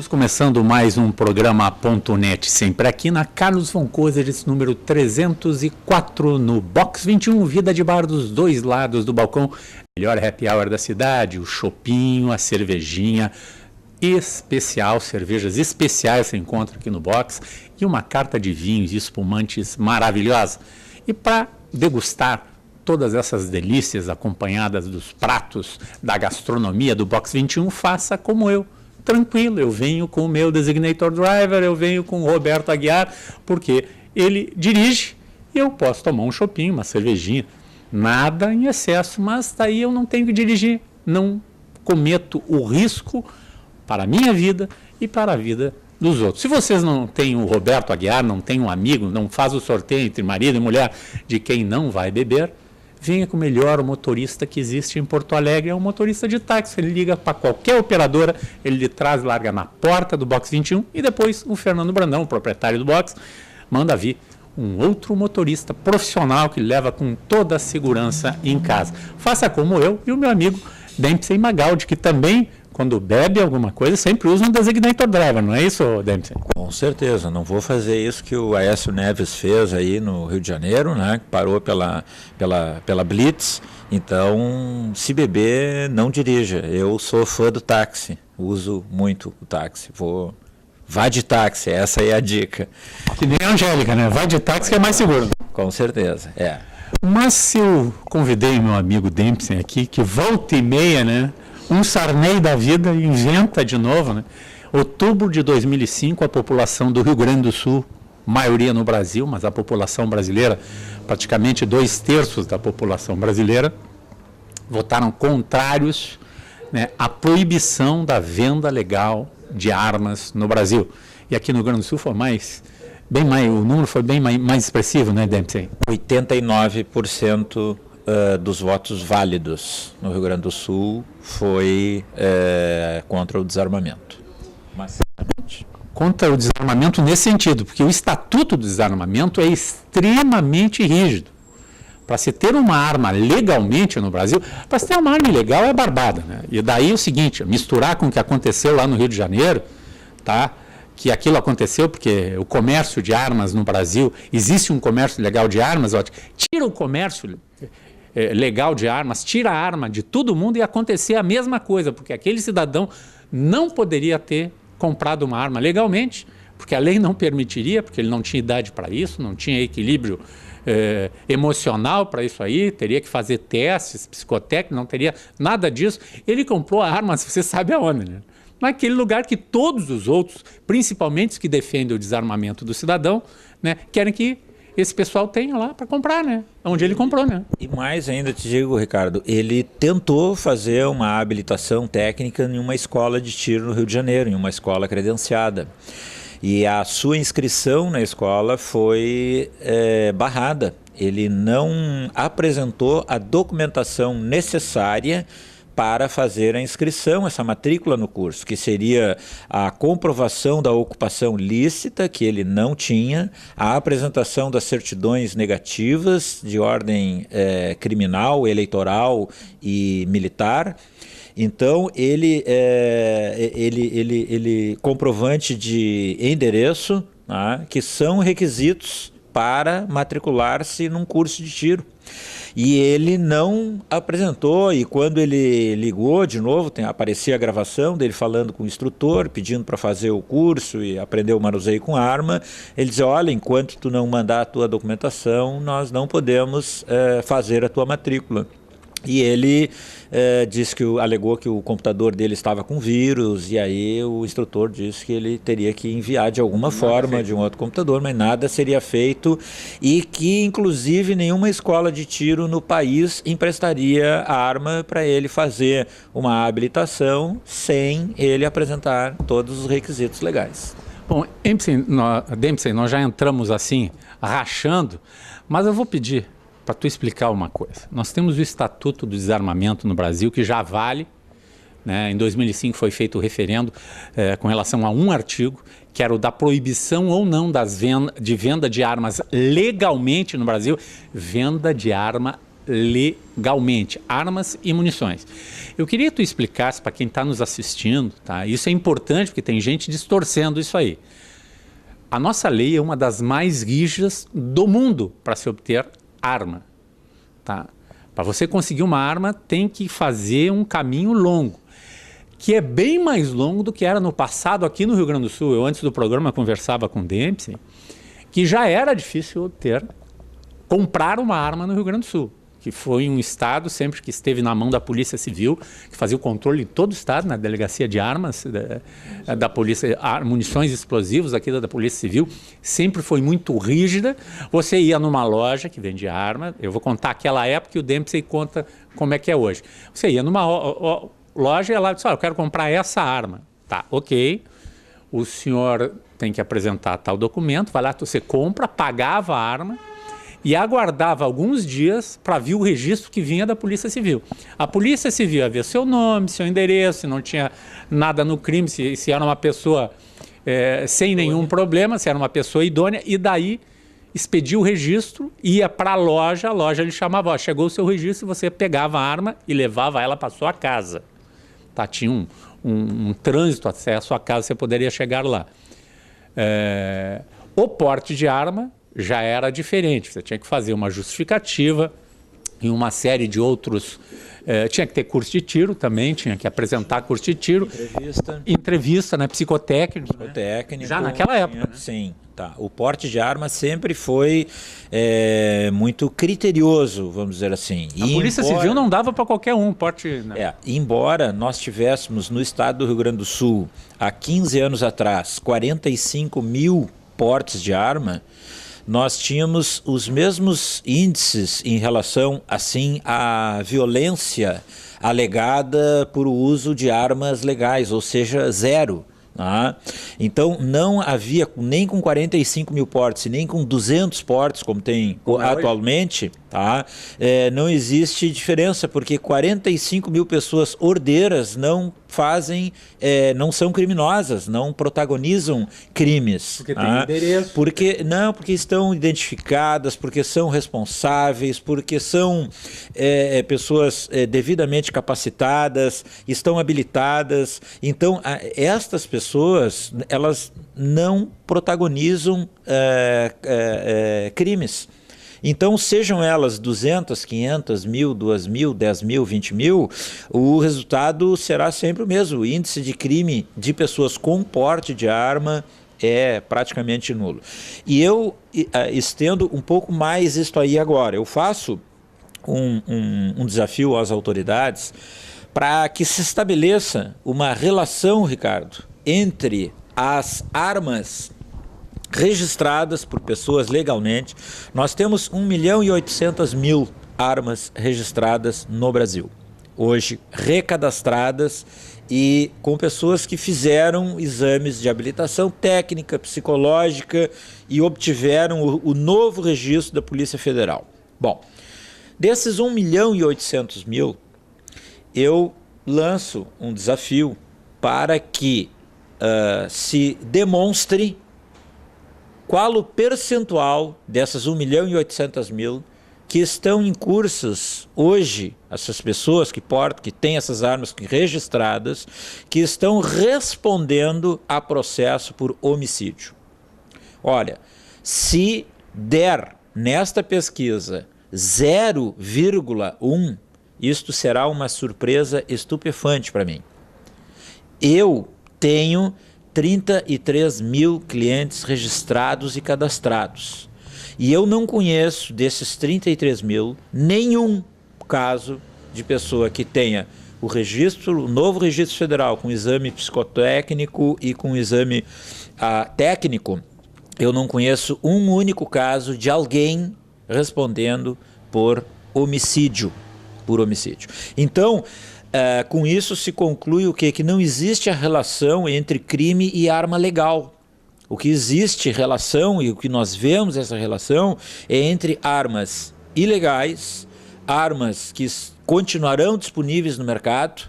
Estamos começando mais um programa .NET, sempre aqui na Carlos von Coseres, número 304, no Box 21, Vida de Bar dos dois lados do balcão. Melhor happy hour da cidade, o chopinho, a cervejinha especial, cervejas especiais você encontra aqui no Box e uma carta de vinhos e espumantes maravilhosa. E para degustar todas essas delícias acompanhadas dos pratos da gastronomia do Box 21, faça como eu. Tranquilo, eu venho com o meu Designator Driver, eu venho com o Roberto Aguiar, porque ele dirige e eu posso tomar um chopinho, uma cervejinha, nada em excesso, mas daí eu não tenho que dirigir, não cometo o risco para a minha vida e para a vida dos outros. Se vocês não têm o Roberto Aguiar, não têm um amigo, não faz o sorteio entre marido e mulher de quem não vai beber, venha com o melhor motorista que existe em Porto Alegre, é um motorista de táxi. Ele liga para qualquer operadora, ele lhe traz, larga na porta do Box 21 e depois o Fernando Brandão, o proprietário do Box, manda vir um outro motorista profissional que leva com toda a segurança em casa. Faça como eu e o meu amigo Dempsey Magaldi, que também, quando bebe alguma coisa, sempre usa um Designator Driver, não é isso, Dempsey? Com certeza, não vou fazer isso que o Aécio Neves fez aí no Rio de Janeiro, né? Parou pela Blitz. Então, se beber, não dirija. Eu sou fã do táxi, uso muito o táxi. Vá de táxi, essa é a dica. Que nem a Angélica, né? Vai de táxi que é mais seguro. Com certeza, é. Mas se eu convidei meu amigo Dempsey aqui, que volta e meia, né? Um Sarney da vida, inventa de novo, né? Outubro de 2005, a população do Rio Grande do Sul, maioria no Brasil, mas a população brasileira, praticamente 2/3 da população brasileira, votaram contrários, né, à proibição da venda legal de armas no Brasil. E aqui no Rio Grande do Sul foi o número foi bem mais expressivo, né, Dempsey? 89% dos votos válidos no Rio Grande do Sul foi contra o desarmamento. Contra o desarmamento nesse sentido, porque o Estatuto do Desarmamento é extremamente rígido. Para se ter uma arma legalmente no Brasil, para se ter uma arma ilegal é barbada, né? E daí o seguinte, misturar com o que aconteceu lá no Rio de Janeiro, tá? Que aquilo aconteceu porque o comércio de armas no Brasil, existe um comércio legal de armas, ó, tira o comércio legal de armas, tira a arma de todo mundo e acontecer a mesma coisa, porque aquele cidadão não poderia ter comprado uma arma legalmente, porque a lei não permitiria, porque ele não tinha idade para isso, não tinha equilíbrio emocional para isso aí, teria que fazer testes psicotécnicos, não teria nada disso. Ele comprou a arma, você sabe aonde, né? Naquele lugar que todos os outros, principalmente os que defendem o desarmamento do cidadão, né, querem que esse pessoal tenha lá para comprar, né? Onde ele comprou, né? E mais ainda te digo, Ricardo, ele tentou fazer uma habilitação técnica em uma escola de tiro no Rio de Janeiro, em uma escola credenciada. E a sua inscrição na escola foi barrada. Ele não apresentou a documentação necessária para fazer a inscrição, essa matrícula no curso, que seria a comprovação da ocupação lícita, que ele não tinha, a apresentação das certidões negativas de ordem criminal, eleitoral e militar. Então, ele comprovante de endereço, né, que são requisitos para matricular-se num curso de tiro. E ele não apresentou, e quando ele ligou de novo, aparecia a gravação dele falando com o instrutor, pedindo para fazer o curso e aprender o manuseio com arma. Ele dizia, olha, enquanto tu não mandar a tua documentação, nós não podemos fazer a tua matrícula. E ele alegou que o computador dele estava com vírus, e aí o instrutor disse que ele teria que enviar de alguma forma de um outro computador, mas nada seria feito, e que inclusive nenhuma escola de tiro no país emprestaria a arma para ele fazer uma habilitação sem ele apresentar todos os requisitos legais. Bom, Dempsey, nós já entramos assim, rachando, mas eu vou pedir para tu explicar uma coisa. Nós temos o Estatuto do Desarmamento no Brasil, que já vale, né? Em 2005 foi feito o referendo com relação a um artigo, que era o da proibição ou não de venda de armas legalmente no Brasil. Venda de arma legalmente, armas e munições. Eu queria que tu explicasse para quem está nos assistindo, tá? Isso é importante porque tem gente distorcendo isso aí. A nossa lei é uma das mais rígidas do mundo para se obter arma, tá? Para você conseguir uma arma tem que fazer um caminho longo, que é bem mais longo do que era no passado aqui no Rio Grande do Sul. Eu antes do programa conversava com o Dempsey, que já era difícil comprar uma arma no Rio Grande do Sul, que foi um estado sempre que esteve na mão da Polícia Civil, que fazia o controle de todo o estado, na delegacia de armas da Polícia, munições e explosivos aqui da Polícia Civil, sempre foi muito rígida. Você ia numa loja que vendia arma, eu vou contar aquela época e o Dempsey conta como é que é hoje. Você ia numa loja e ela disse, eu quero comprar essa arma. Tá, ok. O senhor tem que apresentar tal documento, vai lá, você compra, pagava a arma e aguardava alguns dias para ver o registro que vinha da Polícia Civil. A Polícia Civil ia ver seu nome, seu endereço, se não tinha nada no crime, se era uma pessoa sem nenhum problema, se era uma pessoa idônea, e daí expedia o registro, ia para a loja lhe chamava, chegou o seu registro, e você pegava a arma e levava ela para sua casa. Tá, tinha um trânsito até a sua casa, você poderia chegar lá. O porte de arma já era diferente, você tinha que fazer uma justificativa e uma série de outros... tinha que ter curso de tiro também, tinha que apresentar curso de tiro. Entrevista, né? Psicotécnico. Psicotécnico. Já naquela época. Sim, tá. O porte de arma sempre foi muito criterioso, vamos dizer assim. A Polícia Civil não dava para qualquer um porte... Né? Embora nós tivéssemos no estado do Rio Grande do Sul, há 15 anos atrás, 45 mil portes de arma, nós tínhamos os mesmos índices em relação, assim, à violência alegada por uso de armas legais, ou seja, zero. Então não havia, nem com 45 mil portes, nem com 200 portes, como tem atualmente, não existe diferença, porque 45 mil pessoas ordeiras não fazem, não são criminosas, não protagonizam crimes. Porque tem endereço. Porque estão identificadas, porque são responsáveis, porque são pessoas devidamente capacitadas, estão habilitadas. Então, estas pessoas, elas não protagonizam crimes. Então, sejam elas 200, 500, 1.000, 2.000, 10.000, 20.000, o resultado será sempre o mesmo. O índice de crime de pessoas com porte de arma é praticamente nulo. E eu estendo um pouco mais isto aí agora. Eu faço um desafio às autoridades para que se estabeleça uma relação, Ricardo, entre as armas registradas por pessoas legalmente. Nós temos 1.800.000 armas registradas no Brasil, hoje recadastradas e com pessoas que fizeram exames de habilitação técnica, psicológica e obtiveram o novo registro da Polícia Federal. Bom, desses 1.800.000, eu lanço um desafio para que se demonstre qual o percentual dessas 1.800.000 que estão em cursos hoje, essas pessoas que têm essas armas registradas, que estão respondendo a processo por homicídio. Olha, se der nesta pesquisa 0,1, isto será uma surpresa estupefante para mim. Eu tenho 33 mil clientes registrados e cadastrados. E eu não conheço desses 33 mil nenhum caso de pessoa que tenha o novo registro federal com exame psicotécnico e com exame técnico. Eu não conheço um único caso de alguém respondendo por homicídio. Então, com isso se conclui o quê? Que não existe a relação entre crime e arma legal. O que existe relação, e o que nós vemos essa relação, é entre armas ilegais, armas que continuarão disponíveis no mercado,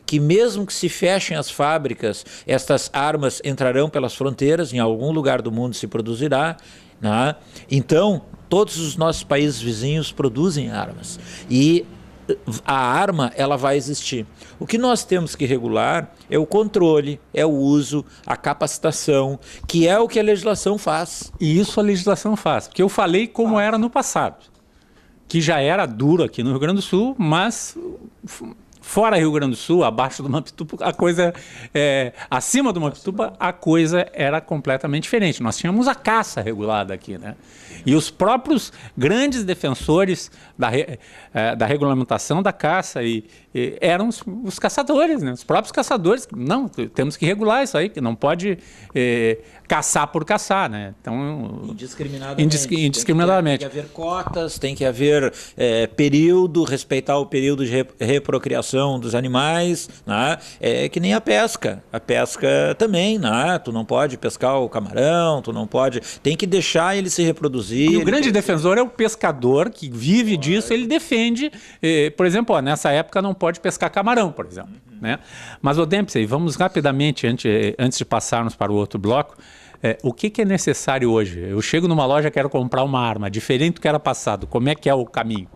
que mesmo que se fechem as fábricas, estas armas entrarão pelas fronteiras, em algum lugar do mundo se produzirá, né? Então, todos os nossos países vizinhos produzem armas e a arma ela vai existir. O que nós temos que regular é o controle, é o uso, a capacitação, que é o que a legislação faz. E isso a legislação faz, porque eu falei como era no passado, que já era duro aqui no Rio Grande do Sul, mas fora Rio Grande do Sul, abaixo do Mampituba, a coisa, acima do Mampituba, a coisa era completamente diferente. Nós tínhamos a caça regulada aqui, né? E os próprios grandes defensores da regulamentação da caça eram os caçadores, né? Os próprios caçadores. Não, temos que regular isso aí, que não pode caçar por caçar, né? Então, indiscriminadamente. Tem que haver cotas, tem que haver respeitar o período de reprocriação dos animais, né? É que nem a pesca. A pesca também, né? Tu não pode pescar o camarão, tu não pode... Tem que deixar ele se reproduzir. E o grande defensor é o pescador que vive disso, ele defende, por exemplo, nessa época não pode pescar camarão, por exemplo, né? Mas, Dempsey, vamos rapidamente, antes de passarmos para o outro bloco, o que é necessário hoje? Eu chego numa loja e quero comprar uma arma, diferente do que era passado, como é que é o caminho?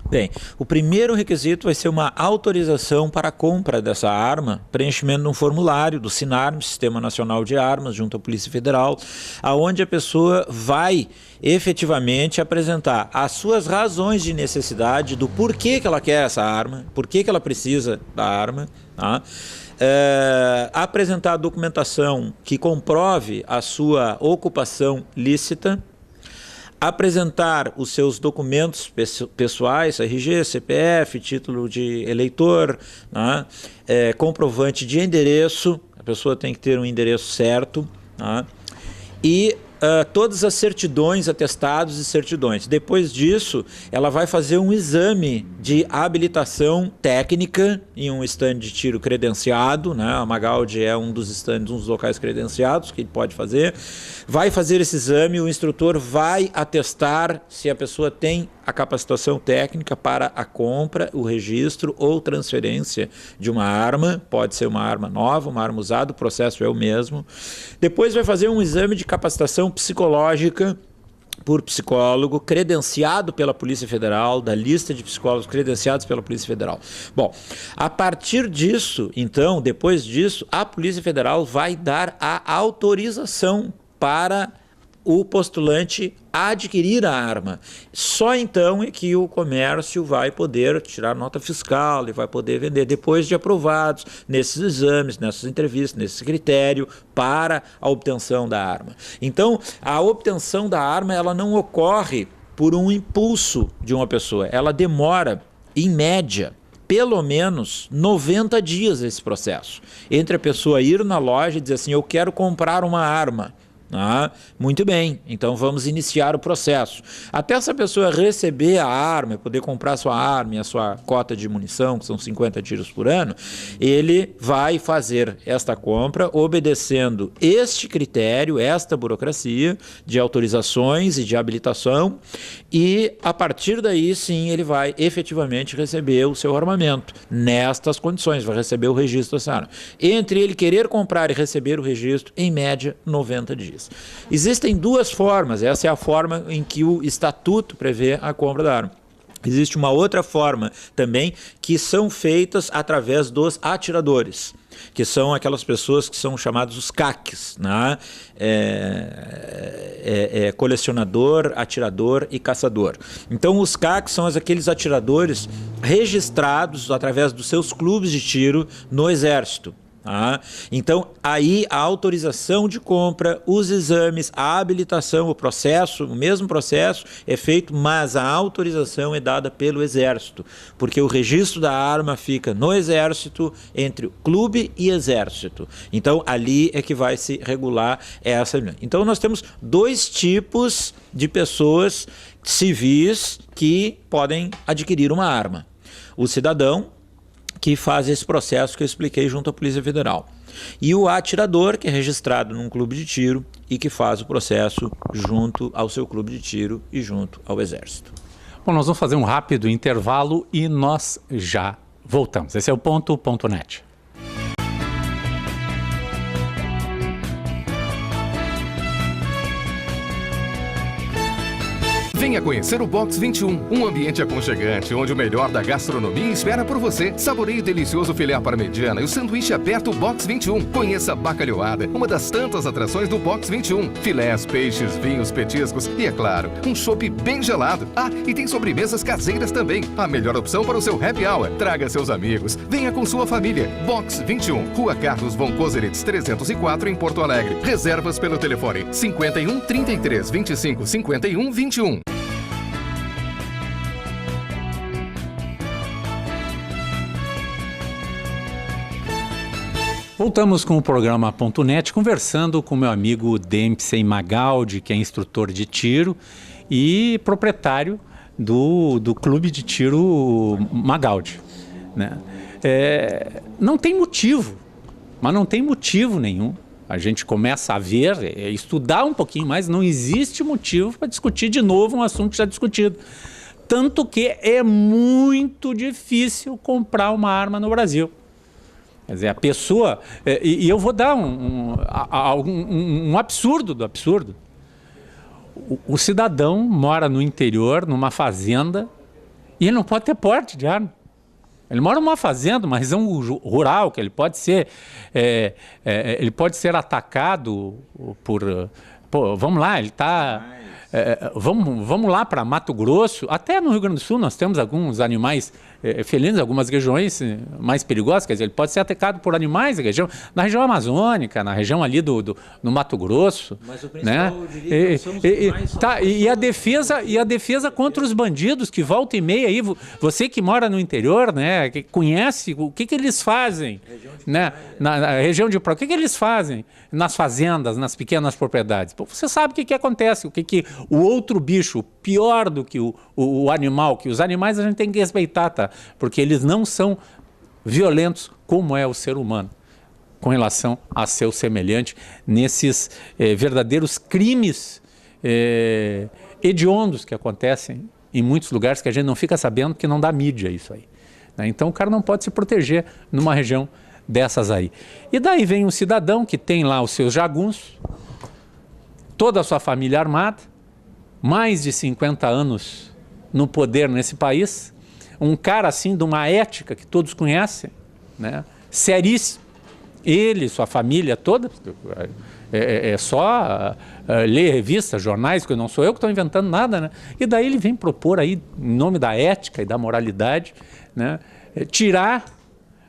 Bem, o primeiro requisito vai ser uma autorização para a compra dessa arma, preenchimento de um formulário do SINARM, Sistema Nacional de Armas, junto à Polícia Federal, aonde a pessoa vai efetivamente apresentar as suas razões de necessidade do porquê que ela quer essa arma, porquê que ela precisa da arma, tá? Apresentar a documentação que comprove a sua ocupação lícita, apresentar os seus documentos pessoais, RG, CPF, título de eleitor, né? Comprovante de endereço, a pessoa tem que ter um endereço certo, né? E todas as certidões, atestados e certidões. Depois disso, ela vai fazer um exame de habilitação técnica em um estande de tiro credenciado, né? A Magaldi é um dos estandes, um dos locais credenciados que ele pode fazer. Vai fazer esse exame, o instrutor vai atestar se a pessoa tem a capacitação técnica para a compra, o registro ou transferência de uma arma, pode ser uma arma nova, uma arma usada, o processo é o mesmo. Depois vai fazer um exame de capacitação psicológica por psicólogo, credenciado pela Polícia Federal, da lista de psicólogos credenciados pela Polícia Federal. Bom, a partir disso, então, depois disso, a Polícia Federal vai dar a autorização para o postulante adquirir a arma. Só então é que o comércio vai poder tirar nota fiscal e vai poder vender, depois de aprovados nesses exames, nessas entrevistas, nesse critério para a obtenção da arma. Então, a obtenção da arma ela não ocorre por um impulso de uma pessoa, ela demora, em média, pelo menos 90 dias esse processo. Entre a pessoa ir na loja e dizer assim, eu quero comprar uma arma. Muito bem, então vamos iniciar o processo. Até essa pessoa receber a arma, poder comprar sua arma e a sua cota de munição, que são 50 tiros por ano, ele vai fazer esta compra obedecendo este critério, esta burocracia de autorizações e de habilitação, e a partir daí sim ele vai efetivamente receber o seu armamento nestas condições, vai receber o registro dessa arma. Entre ele querer comprar e receber o registro, em média 90 dias. Existem duas formas, essa é a forma em que o estatuto prevê a compra da arma. Existe uma outra forma também, que são feitas através dos atiradores, que são aquelas pessoas que são chamados os CACs, né? Colecionador, atirador e caçador. Então os CACs são aqueles atiradores registrados através dos seus clubes de tiro no Exército. Então, aí a autorização de compra, os exames, a habilitação, o processo, o mesmo processo é feito, mas a autorização é dada pelo Exército, porque o registro da arma fica no Exército, entre o clube e Exército. Então, ali é que vai se regular essa. Então, nós temos dois tipos de pessoas civis que podem adquirir uma arma. O cidadão, que faz esse processo que eu expliquei junto à Polícia Federal. E o atirador, que é registrado num clube de tiro e que faz o processo junto ao seu clube de tiro e junto ao Exército. Bom, nós vamos fazer um rápido intervalo e nós já voltamos. Esse é o Ponto.net. Venha conhecer o Box 21, um ambiente aconchegante onde o melhor da gastronomia espera por você. Saboreie o delicioso filé à parmegiana e o sanduíche aberto Box 21. Conheça a bacalhoada, uma das tantas atrações do Box 21. Filés, peixes, vinhos, petiscos e, é claro, um chopp bem gelado. Ah, e tem sobremesas caseiras também. A melhor opção para o seu happy hour. Traga seus amigos. Venha com sua família. Box 21, Rua Carlos von Koselitz 304 em Porto Alegre. Reservas pelo telefone 51 33 25 51 21. Voltamos com o programa Ponto Net, conversando com meu amigo Dempsey Magaldi, que é instrutor de tiro e proprietário do clube de tiro Magaldi, né? Não tem motivo, mas não tem motivo nenhum. A gente começa a ver, estudar um pouquinho mais, não existe motivo para discutir de novo um assunto já discutido. Tanto que é muito difícil comprar uma arma no Brasil. Quer dizer, a pessoa... E eu vou dar um absurdo do absurdo. O cidadão mora no interior, numa fazenda, e ele não pode ter porte de arma. Ele mora numa fazenda, uma região rural, que ele pode ser atacado por... Pô, vamos lá, ele está... vamos lá para Mato Grosso, até no Rio Grande do Sul nós temos alguns animais felinos, algumas regiões mais perigosas, quer dizer, ele pode ser atacado por animais na região amazônica, na região ali no Mato Grosso. Mas o principal, né? Eu diria, são os animais. E a defesa contra os bandidos que volta e meia aí, você que mora no interior, né, que conhece o que eles fazem, né, na região de prova, o que eles fazem nas fazendas, nas pequenas propriedades. Pô, você sabe o que acontece, o que o outro bicho, pior do que o animal, que os animais a gente tem que respeitar, tá? Porque eles não são violentos como é o ser humano com relação a seu semelhante nesses verdadeiros crimes hediondos que acontecem em muitos lugares que a gente não fica sabendo, que não dá mídia isso aí, né? Então o cara não pode se proteger numa região dessas aí. E daí vem um cidadão que tem lá os seus jagunços, toda a sua família armada, mais de 50 anos no poder nesse país, um cara assim de uma ética que todos conhecem, né? Seríssimo. Ele, sua família toda, só ler revistas, jornais, que não sou eu que estou inventando nada, né? E daí ele vem propor aí, em nome da ética e da moralidade, né, tirar,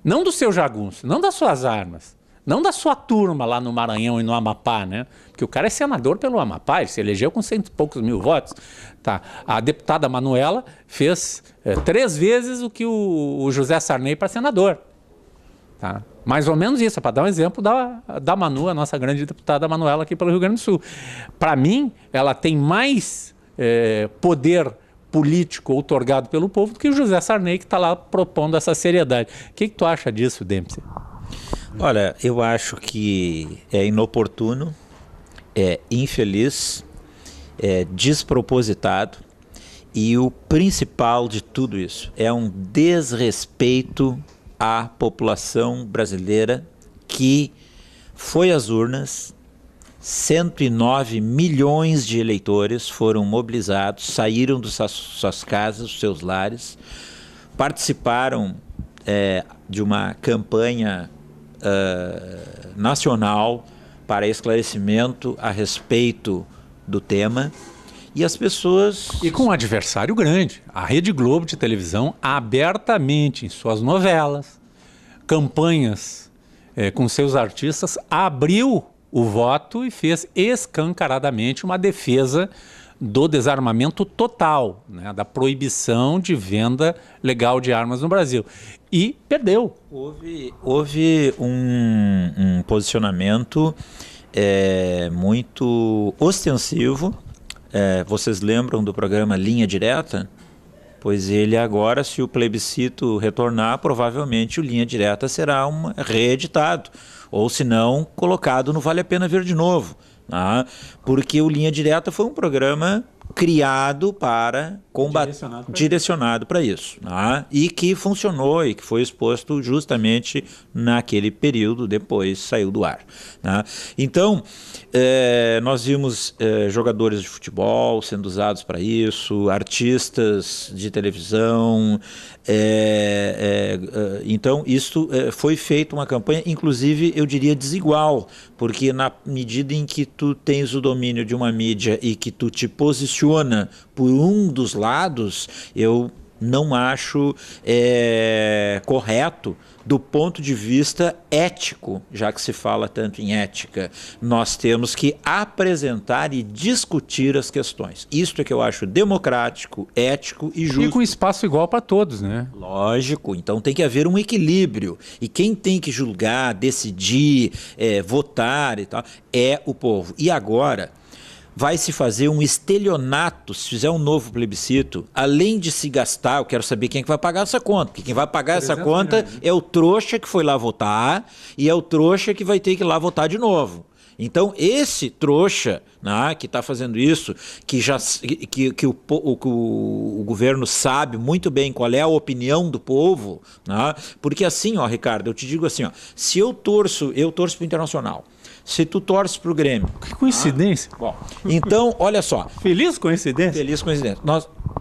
não do seu jagunço, não das suas armas, não da sua turma lá no Maranhão e no Amapá, né? Porque o cara é senador pelo Amapá, ele se elegeu com 100 e poucos mil votos. Tá. A deputada Manuela fez 3 vezes o que o José Sarney para senador. Tá? Mais ou menos isso, é para dar um exemplo da Manu, a nossa grande deputada Manuela aqui pelo Rio Grande do Sul. Para mim, ela tem mais poder político outorgado pelo povo do que o José Sarney, que está lá propondo essa seriedade. O que tu acha disso, Dempsey? Olha, eu acho que é inoportuno, é infeliz, é despropositado e o principal de tudo isso é um desrespeito à população brasileira que foi às urnas. 109 milhões de eleitores foram mobilizados, saíram das suas casas, dos seus lares, participaram de uma campanha nacional para esclarecimento a respeito do tema, e as pessoas... E com um adversário grande, a Rede Globo de televisão, abertamente em suas novelas, campanhas com seus artistas, abriu o voto e fez escancaradamente uma defesa do desarmamento total, né, da proibição de venda legal de armas no Brasil. E perdeu. Houve um posicionamento muito ostensivo. Vocês lembram do programa Linha Direta? Pois ele agora, se o plebiscito retornar, provavelmente o Linha Direta será reeditado, ou se não, colocado no Vale a Pena Ver de Novo. Porque o Linha Direta foi um programa criado para combater, direcionado para isso, né? E que funcionou e que foi exposto justamente naquele período, depois saiu do ar, né? Então, nós vimos jogadores de futebol sendo usados para isso, artistas de televisão, então isso foi feita uma campanha, inclusive eu diria desigual, porque na medida em que tu tens o domínio de uma mídia e que tu te posiciona por um dos lados, eu não acho correto do ponto de vista ético, já que se fala tanto em ética. Nós temos que apresentar e discutir as questões. Isto é que eu acho democrático, ético e justo. E com espaço igual para todos, né? Lógico, então tem que haver um equilíbrio. E quem tem que julgar, decidir, votar e tal, é o povo. E agora vai se fazer um estelionato, se fizer um novo plebiscito, além de se gastar, eu quero saber quem é que vai pagar essa conta, porque quem vai pagar essa conta é o trouxa que foi lá votar e é o trouxa que vai ter que ir lá votar de novo. Então, esse trouxa, né, que está fazendo isso, que o governo sabe muito bem qual é a opinião do povo, né, porque assim, ó, Ricardo, eu te digo assim, ó, se eu torço para o Internacional, se tu torce para o Grêmio... Que coincidência. Bom, então, olha só. Feliz coincidência. Feliz coincidência.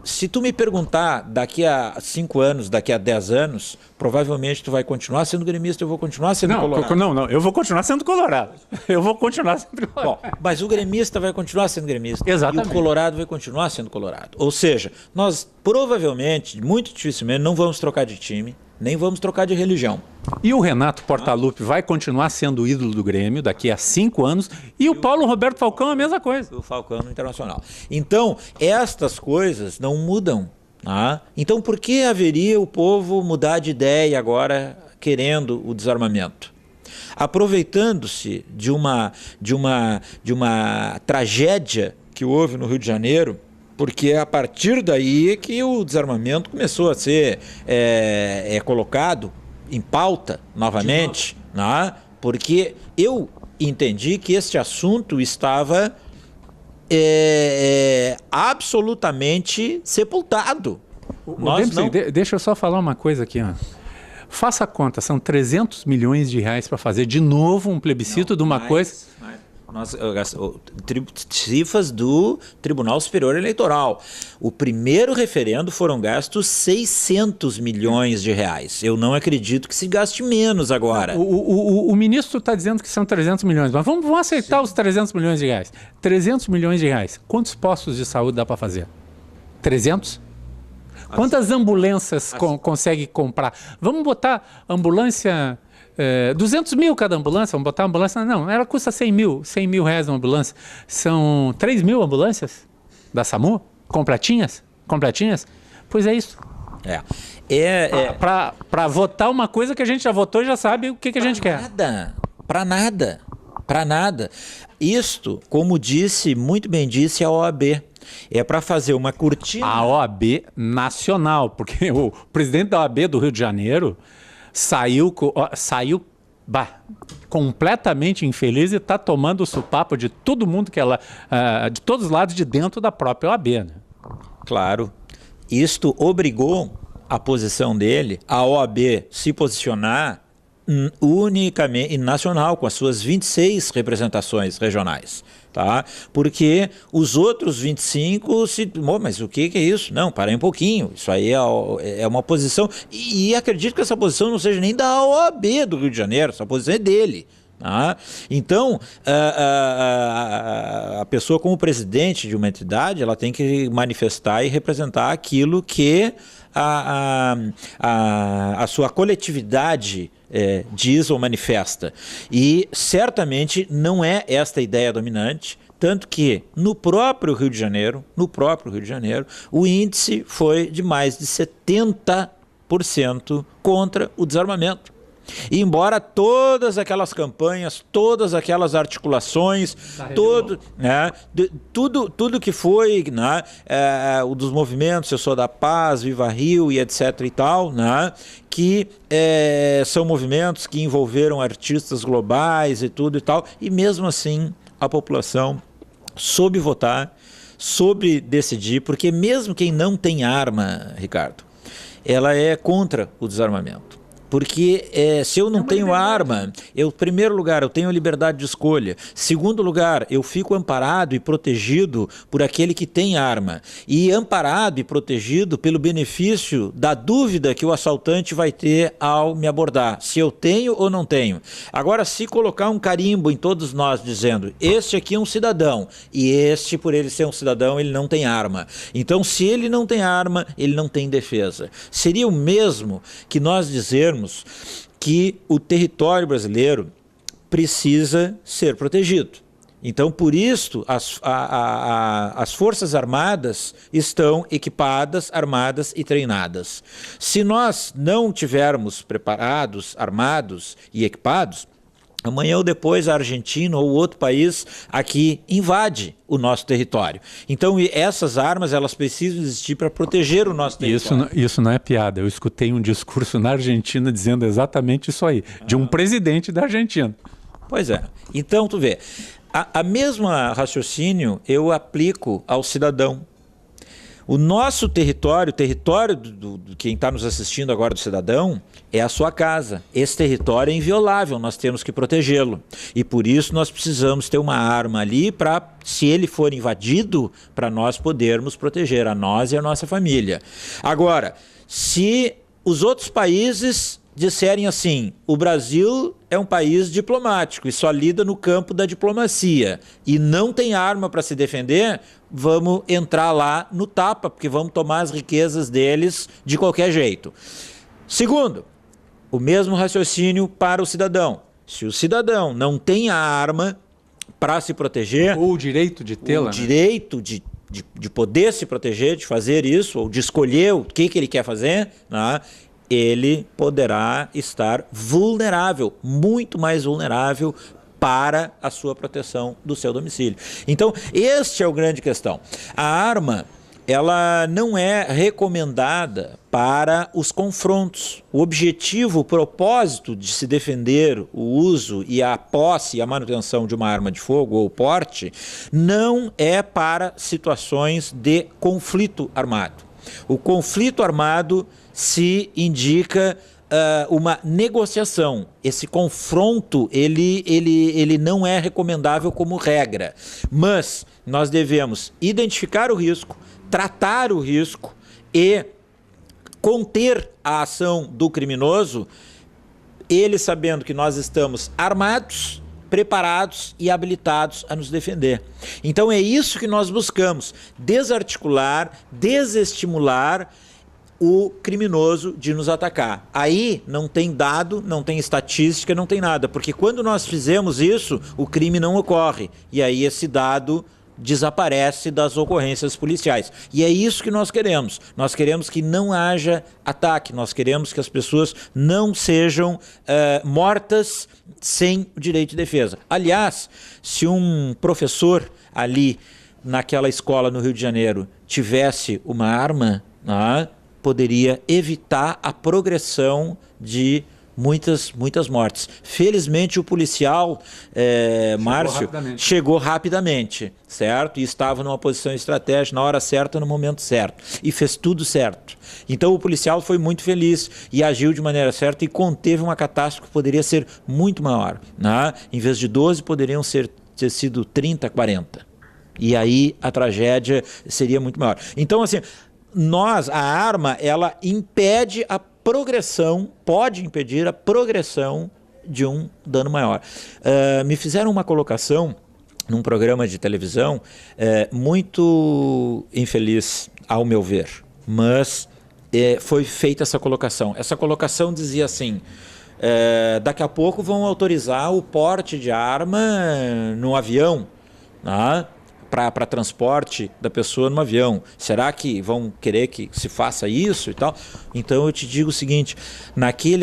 Se tu me perguntar daqui a 5 anos, daqui a 10 anos, provavelmente tu vai continuar sendo gremista, eu vou continuar sendo colorado. Não, eu vou continuar sendo colorado. Eu vou continuar sendo colorado. Bom, mas o gremista vai continuar sendo gremista. Exatamente. E o colorado vai continuar sendo colorado. Ou seja, nós provavelmente, muito dificilmente, não vamos trocar de time, nem vamos trocar de religião. E o Renato Portaluppi vai continuar sendo o ídolo do Grêmio daqui a 5 anos. E o Paulo Roberto Falcão a mesma coisa. O Falcão no Internacional. Então, estas coisas não mudam. Tá? Então, por que haveria o povo mudar de ideia agora querendo o desarmamento? Aproveitando-se de uma tragédia que houve no Rio de Janeiro, porque é a partir daí que o desarmamento começou a ser colocado em pauta novamente, né? Porque eu entendi que este assunto estava absolutamente sepultado. Deixa eu só falar uma coisa aqui, ó. Faça a conta, são 300 milhões de reais para fazer de novo um plebiscito de uma coisa... Cifras do Tribunal Superior Eleitoral. O primeiro referendo foram gastos 600 milhões de reais. Eu não acredito que se gaste menos agora. O ministro está dizendo que são 300 milhões, mas vamos aceitar os 300 milhões de reais. 300 milhões de reais. Quantos postos de saúde dá para fazer? 300? Quantas ambulâncias consegue comprar? Vamos botar ambulância... 200 mil cada ambulância, vamos botar ambulância, não, ela custa 100 mil reais uma ambulância, são 3 mil ambulâncias da SAMU, completinhas, pois é isso. Para votar uma coisa que a gente já votou e já sabe o que a gente quer. Para nada. Isto, como muito bem disse a OAB, é para fazer uma cortina... A OAB nacional, porque o presidente da OAB do Rio de Janeiro saiu completamente infeliz e está tomando o supapo de todo mundo de todos os lados de dentro da própria OAB, né? Claro. Isto obrigou a posição dele, a OAB se posicionar unicamente nacional, com as suas 26 representações regionais. Tá? Porque os outros 25 mas o que é isso? Não, para aí um pouquinho, isso aí é uma posição, e acredito que essa posição não seja nem da OAB do Rio de Janeiro, essa posição é dele. Tá? Então, a pessoa como presidente de uma entidade, ela tem que manifestar e representar aquilo que a sua coletividade diz ou manifesta. E certamente não é esta a ideia dominante, tanto que no próprio Rio de Janeiro, o índice foi de mais de 70% contra o desarmamento. E embora todas aquelas campanhas, todas aquelas articulações, tudo que foi, né, dos movimentos, Eu Sou da Paz, Viva Rio e etc e tal, né, que são movimentos que envolveram artistas globais e tudo e tal, e mesmo assim a população soube votar, sobre decidir, porque mesmo quem não tem arma, Ricardo, ela é contra o desarmamento. Porque se eu não tenho arma, em primeiro lugar, eu tenho liberdade de escolha. Segundo lugar, eu fico amparado e protegido por aquele que tem arma. E amparado e protegido pelo benefício da dúvida que o assaltante vai ter ao me abordar. Se eu tenho ou não tenho. Agora, se colocar um carimbo em todos nós dizendo, este aqui é um cidadão, e este, por ele ser um cidadão, ele não tem arma. Então, se ele não tem arma, ele não tem defesa. Seria o mesmo que nós dizermos que o território brasileiro precisa ser protegido. Então, por isso, as Forças Armadas estão equipadas, armadas e treinadas. Se nós não tivermos preparados, armados e equipados, amanhã ou depois a Argentina ou outro país aqui invade o nosso território. Então essas armas elas precisam existir para proteger o nosso território. Isso não é piada. Eu escutei um discurso na Argentina dizendo exatamente isso aí, de um presidente da Argentina. Pois é. Então tu vê, a mesma raciocínio eu aplico ao cidadão. O nosso território, o território de quem está nos assistindo agora do cidadão, é a sua casa. Esse território é inviolável, nós temos que protegê-lo. E por isso nós precisamos ter uma arma ali para, se ele for invadido, para nós podermos proteger a nós e a nossa família. Agora, se os outros países disserem assim, o Brasil é um país diplomático e só lida no campo da diplomacia e não tem arma para se defender, vamos entrar lá no tapa, porque vamos tomar as riquezas deles de qualquer jeito. Segundo, o mesmo raciocínio para o cidadão. Se o cidadão não tem a arma para se proteger... Ou o direito de tê-la. O direito de poder se proteger, de fazer isso, ou de escolher o que ele quer fazer, né? Ele poderá estar vulnerável, muito mais vulnerável para a sua proteção do seu domicílio. Então, este é o grande questão. A arma, ela não é recomendada para os confrontos. O objetivo, o propósito de se defender o uso e a posse e a manutenção de uma arma de fogo ou porte não é para situações de conflito armado. O conflito armado se indica uma negociação. Esse confronto, ele não é recomendável como regra, mas nós devemos identificar o risco, tratar o risco e conter a ação do criminoso, ele sabendo que nós estamos armados, preparados e habilitados a nos defender. Então é isso que nós buscamos, desarticular, desestimular o criminoso de nos atacar. Aí não tem dado, não tem estatística, não tem nada, porque quando nós fizemos isso, o crime não ocorre, e aí esse dado desaparece das ocorrências policiais. E é isso que nós queremos. Nós queremos que não haja ataque, nós queremos que as pessoas não sejam mortas sem o direito de defesa. Aliás, se um professor ali naquela escola no Rio de Janeiro tivesse uma arma, poderia evitar a progressão de muitas mortes. Felizmente o policial, Márcio, chegou rapidamente, certo? E estava numa posição estratégica, na hora certa, no momento certo. E fez tudo certo. Então o policial foi muito feliz e agiu de maneira certa e conteve uma catástrofe que poderia ser muito maior. Em vez de 12, poderiam ter sido 30, 40. E aí a tragédia seria muito maior. Então, assim, a arma, ela impede a progressão, pode impedir a progressão de um dano maior. Me fizeram uma colocação num programa de televisão muito infeliz, ao meu ver, mas foi feita essa colocação. Essa colocação dizia assim, daqui a pouco vão autorizar o porte de arma no avião, para transporte da pessoa no avião. Será que vão querer que se faça isso e tal? Então eu te digo o seguinte,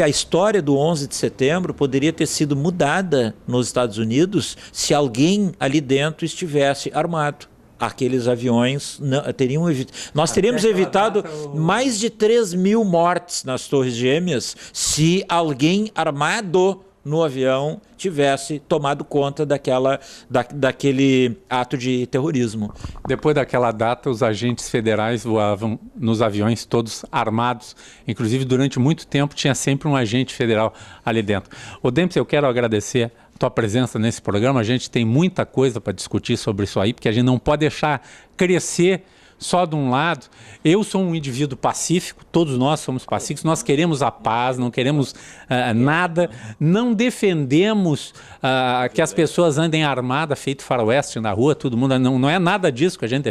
a história do 11 de setembro poderia ter sido mudada nos Estados Unidos se alguém ali dentro estivesse armado. Aqueles aviões nós teríamos evitado mais de 3.000 mortes nas Torres Gêmeas se alguém armado no avião tivesse tomado conta daquele ato de terrorismo. Depois daquela data, os agentes federais voavam nos aviões todos armados. Inclusive, durante muito tempo, tinha sempre um agente federal ali dentro. Ô Dempsey, eu quero agradecer a tua presença nesse programa. A gente tem muita coisa para discutir sobre isso aí, porque a gente não pode deixar crescer só de um lado. Eu sou um indivíduo pacífico, todos nós somos pacíficos, nós queremos a paz, não queremos nada, não defendemos que as pessoas andem armadas, feito faroeste na rua, todo mundo, não é nada disso que a gente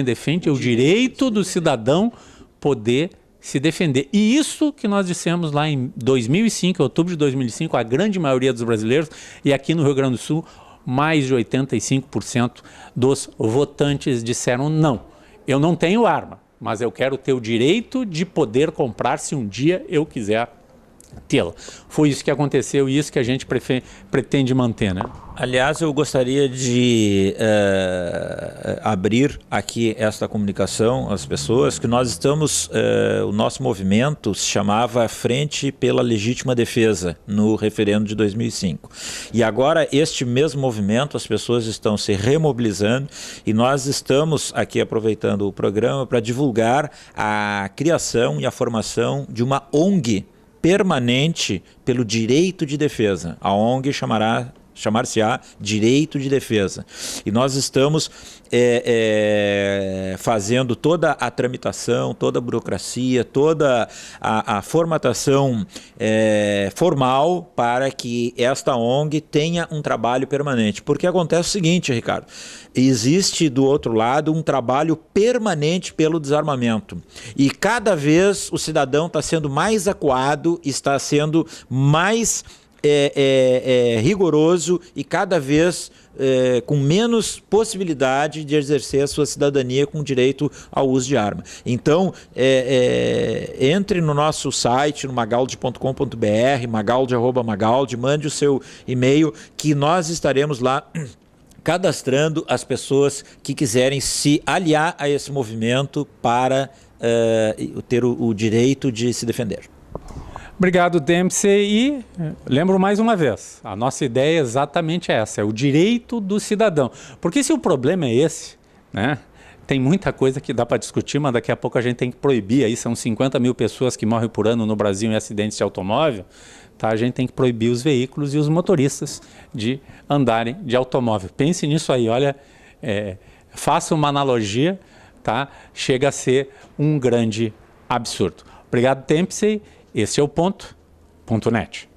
defende o direito do cidadão poder se defender. E isso que nós dissemos lá em 2005, em outubro de 2005, a grande maioria dos brasileiros, e aqui no Rio Grande do Sul, mais de 85% dos votantes disseram não. Eu não tenho arma, mas eu quero ter o direito de poder comprar se um dia eu quiser tê-la. Foi isso que aconteceu e isso que a gente pretende manter, né? Aliás, eu gostaria de abrir aqui esta comunicação às pessoas, que nós estamos, o nosso movimento se chamava Frente pela Legítima Defesa, no referendo de 2005. E agora este mesmo movimento, as pessoas estão se remobilizando e nós estamos aqui aproveitando o programa para divulgar a criação e a formação de uma ONG permanente pelo direito de defesa. A ONG chamar-se-á Direito de Defesa. E nós estamos fazendo toda a tramitação, toda a burocracia, toda a formatação formal para que esta ONG tenha um trabalho permanente. Porque acontece o seguinte, Ricardo, existe do outro lado um trabalho permanente pelo desarmamento. E cada vez o cidadão está sendo mais acuado, está sendo mais rigoroso e cada vez com menos possibilidade de exercer a sua cidadania com direito ao uso de arma. Então, entre no nosso site, no magaldi.com.br, magaldi@magaldi, mande o seu e-mail que nós estaremos lá cadastrando as pessoas que quiserem se aliar a esse movimento para ter o direito de se defender. Obrigado, Dempsey. E lembro mais uma vez, a nossa ideia é exatamente essa, é o direito do cidadão. Porque se o problema é esse, né, tem muita coisa que dá para discutir, mas daqui a pouco a gente tem que proibir. Aí são 50 mil pessoas que morrem por ano no Brasil em acidentes de automóvel. Tá? A gente tem que proibir os veículos e os motoristas de andarem de automóvel. Pense nisso aí, olha, faça uma analogia, tá? Chega a ser um grande absurdo. Obrigado, Dempsey. Esse é o ponto.net.